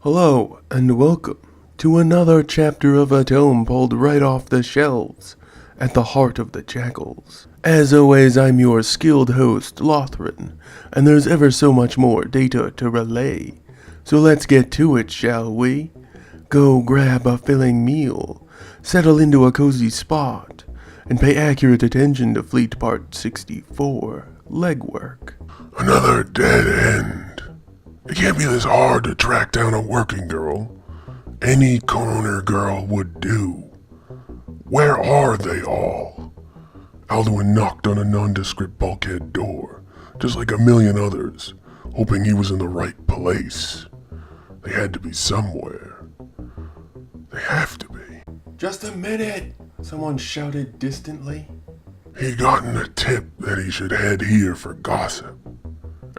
Hello, and welcome to another chapter of a tome pulled right off the shelves at the heart of the Jakuls. As always, I'm your skilled host, Lothran, and there's ever so much more data to relay. So let's get to it, shall we? Go grab a filling meal, settle into a cozy spot, and pay accurate attention to Fleet Part 64, Legwork. Another dead end. It can't be this hard to track down a working girl. Any corner girl would do. Where are they all? Alduin knocked on a nondescript bulkhead door, just like a million others, hoping he was in the right place. They had to be somewhere. They have to be. Just a minute! Someone shouted distantly. He'd gotten a tip that he should head here for gossip.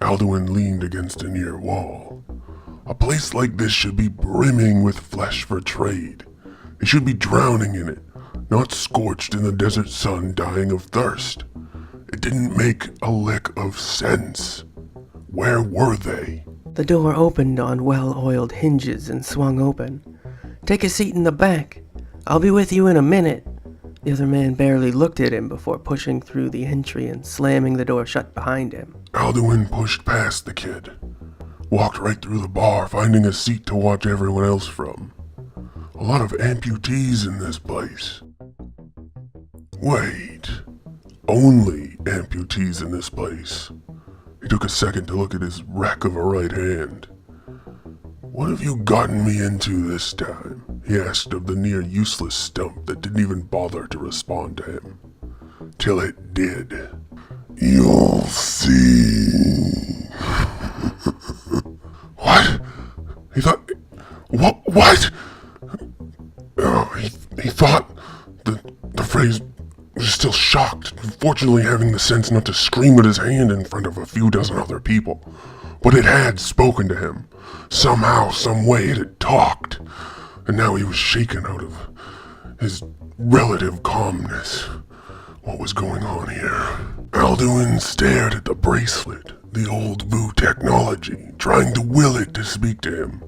Alduin leaned against a near wall. A place like this should be brimming with flesh for trade. He should be drowning in it, not scorched in the desert sun dying of thirst. It didn't make a lick of sense. Where were they? The door opened on well-oiled hinges and swung open. "Take a seat in the back. I'll be with you in a minute." The other man barely looked at him before pushing through the entry and slamming the door shut behind him. Alduin pushed past the kid, walked right through the bar, finding a seat to watch everyone else from. A lot of amputees in this place. Wait, only amputees in this place. He took a second to look at his wreck of a right hand. "What have you gotten me into this time?" he asked of the near useless stump that didn't even bother to respond to him. Till it did. "You'll see." What? He thought... What? Oh, he thought the phrase was still shocked, fortunately having the sense not to scream at his hand in front of a few dozen other people. But it had spoken to him. Somehow, some way it had talked. And now he was shaken out of his relative calmness. What was going on here? Alduin stared at the bracelet, the old Vu technology, trying to will it to speak to him.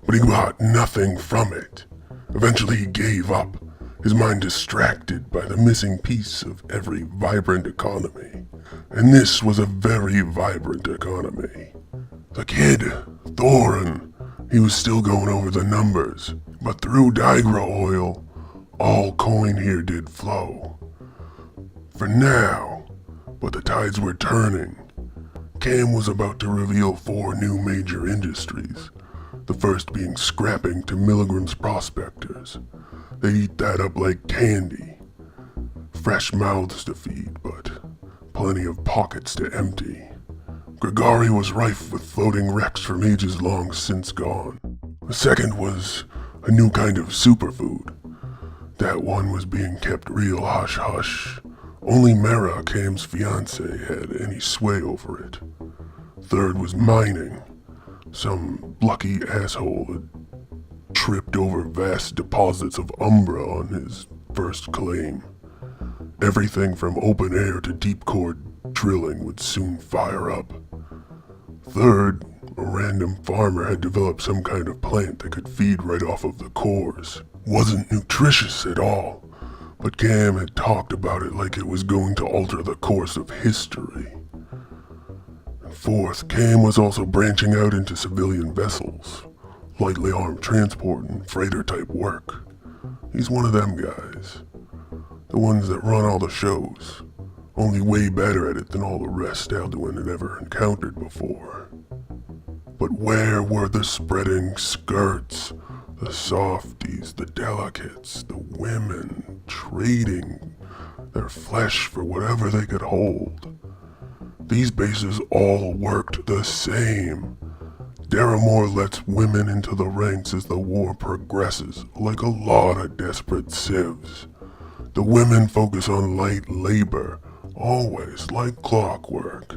But he got nothing from it. Eventually he gave up, his mind distracted by the missing piece of every vibrant economy. And this was a very vibrant economy. The kid, Thorin, he was still going over the numbers, but through Digra oil, all coin here did flow. For now, but the tides were turning. Cam was about to reveal 4 new major industries, the first being scrapping to Milligram's prospectors. They eat that up like candy. Fresh mouths to feed, but plenty of pockets to empty. Grigari was rife with floating wrecks from ages long since gone. The second was a new kind of superfood. That one was being kept real hush-hush. Only Mara, Cam's fiancé, had any sway over it. Third was mining. Some lucky asshole had tripped over vast deposits of umbra on his first claim. Everything from open air to deep core drilling would soon fire up. Third, a random farmer had developed some kind of plant that could feed right off of the cores. Wasn't nutritious at all, but Cam had talked about it like it was going to alter the course of history. And fourth, Cam was also branching out into civilian vessels, lightly armed transport and freighter type work. He's one of them guys. The ones that run all the shows. Only way better at it than all the rest Alduin had ever encountered before. But where were the spreading skirts, the softies, the delicates, the women, trading their flesh for whatever they could hold? These bases all worked the same. Daramore lets women into the ranks as the war progresses, like a lot of desperate civs. The women focus on light labor, always like clockwork.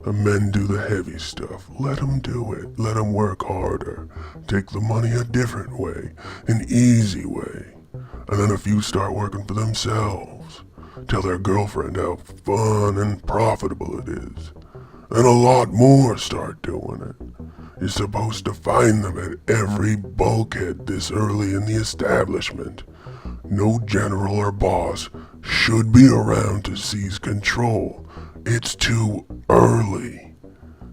The men do the heavy stuff. Let them do it. Let them work harder. Take the money a different way, an easy way. And then a few start working for themselves. Tell their girlfriend how fun and profitable it is. then a lot more start doing it. You're supposed to find them at every bulkhead this early in the establishment. No general or boss should be around to seize control. It's too early.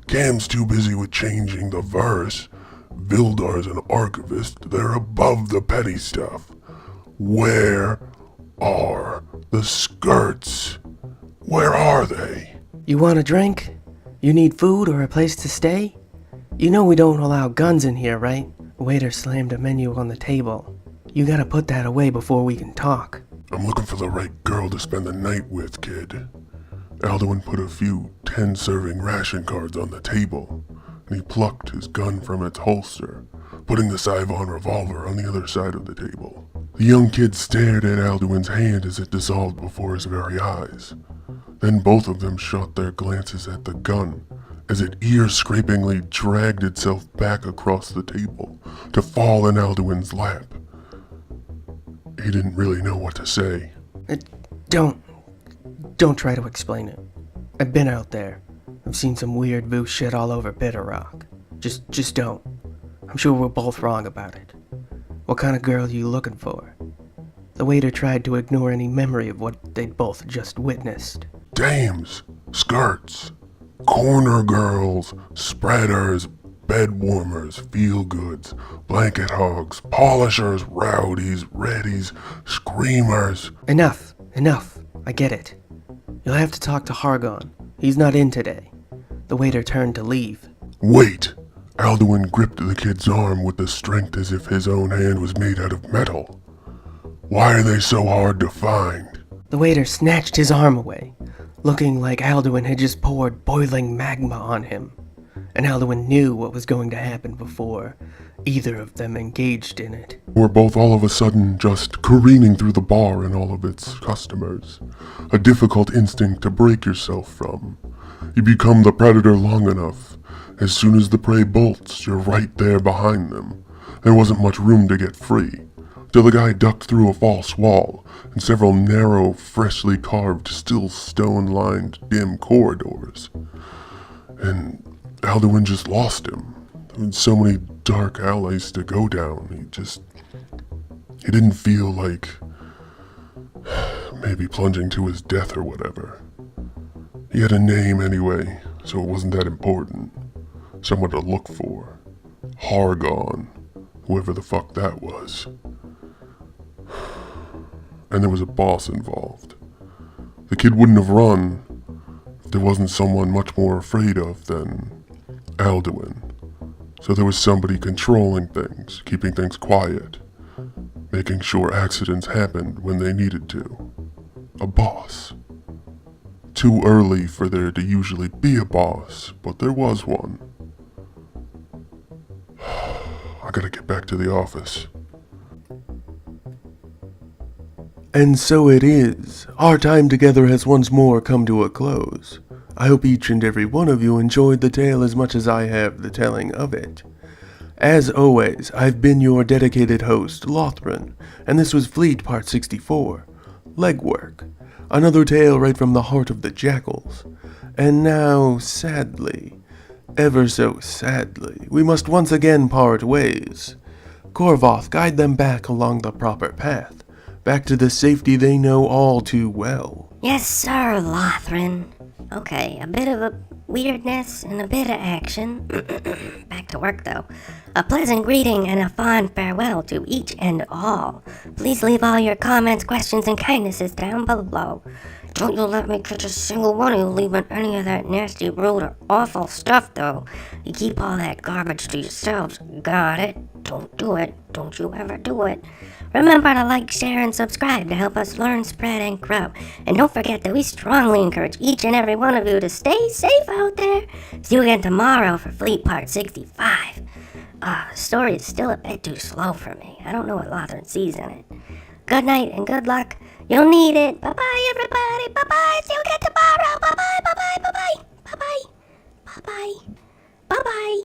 Cam's too busy with changing the verse. Vildar's an archivist. They're above the petty stuff. Where are the skirts? Where are they? You want a drink? You need food or a place to stay? You know we don't allow guns in here, right? The waiter slammed a menu on the table. You gotta put that away before we can talk. I'm looking for the right girl to spend the night with, kid. Alduin put a few 10-serving ration cards on the table, and he plucked his gun from its holster, putting the Sivon revolver on the other side of the table. The young kid stared at Alduin's hand as it dissolved before his very eyes. Then both of them shot their glances at the gun, as it ear-scrapingly dragged itself back across the table to fall in Alduin's lap. He didn't really know what to say. Don't try to explain it. I've been out there. I've seen some weird voodoo shit all over Bitter Rock. Just don't. I'm sure we're both wrong about it. What kind of girl are you looking for? The waiter tried to ignore any memory of what they'd both just witnessed. Dames, skirts, corner girls, spreaders, bed warmers, feel-goods, blanket hogs, polishers, rowdies, readies, screamers. Enough. I get it. You'll have to talk to Hargon. He's not in today. The waiter turned to leave. Wait! Alduin gripped the kid's arm with the strength as if his own hand was made out of metal. Why are they so hard to find? The waiter snatched his arm away, looking like Alduin had just poured boiling magma on him. And Alduin knew what was going to happen before either of them engaged in it. We're both all of a sudden just careening through the bar and all of its customers. A difficult instinct to break yourself from. You become the predator long enough. As soon as the prey bolts, you're right there behind them. There wasn't much room to get free, till the guy ducked through a false wall and several narrow, freshly carved, still stone-lined, dim corridors. And Alduin just lost him. There were so many dark alleys to go down. He didn't feel like maybe plunging to his death or whatever. He had a name anyway, so it wasn't that important. Someone to look for. Hargon, whoever the fuck that was. And there was a boss involved. The kid wouldn't have run if there wasn't someone much more afraid of than Alduin. So there was somebody controlling things, keeping things quiet, making sure accidents happened when they needed to. A boss. Too early for there to usually be a boss, but there was one. I gotta get back to the office. And so it is. Our time together has once more come to a close. I hope each and every one of you enjoyed the tale as much as I have the telling of it. As always, I've been your dedicated host, Lothran, and this was Fleet Part 64, Legwork, another tale right from the heart of the Jakuls. And now, sadly, ever so sadly, we must once again part ways. Korvoth, guide them back along the proper path, back to the safety they know all too well. Yes, sir, Lothran. Okay, a bit of a weirdness and a bit of action. Back to work, though. A pleasant greeting and a fond farewell to each and all. Please leave all your comments, questions, and kindnesses down below. Don't you let me catch a single one of you leaving any of that nasty, rude, or awful stuff, though. You keep all that garbage to yourselves. Got it? Don't do it. Don't you ever do it. Remember to like, share, and subscribe to help us learn, spread, and grow. And don't forget that we strongly encourage each and every one of you to stay safe out there. See you again tomorrow for Fleet Part 65. The story is still a bit too slow for me. I don't know what Lothran sees in it. Good night and good luck. You'll need it. Bye-bye, everybody. Bye-bye. See you again tomorrow. Bye-bye, bye-bye, bye-bye. Bye-bye. Bye-bye. Bye-bye.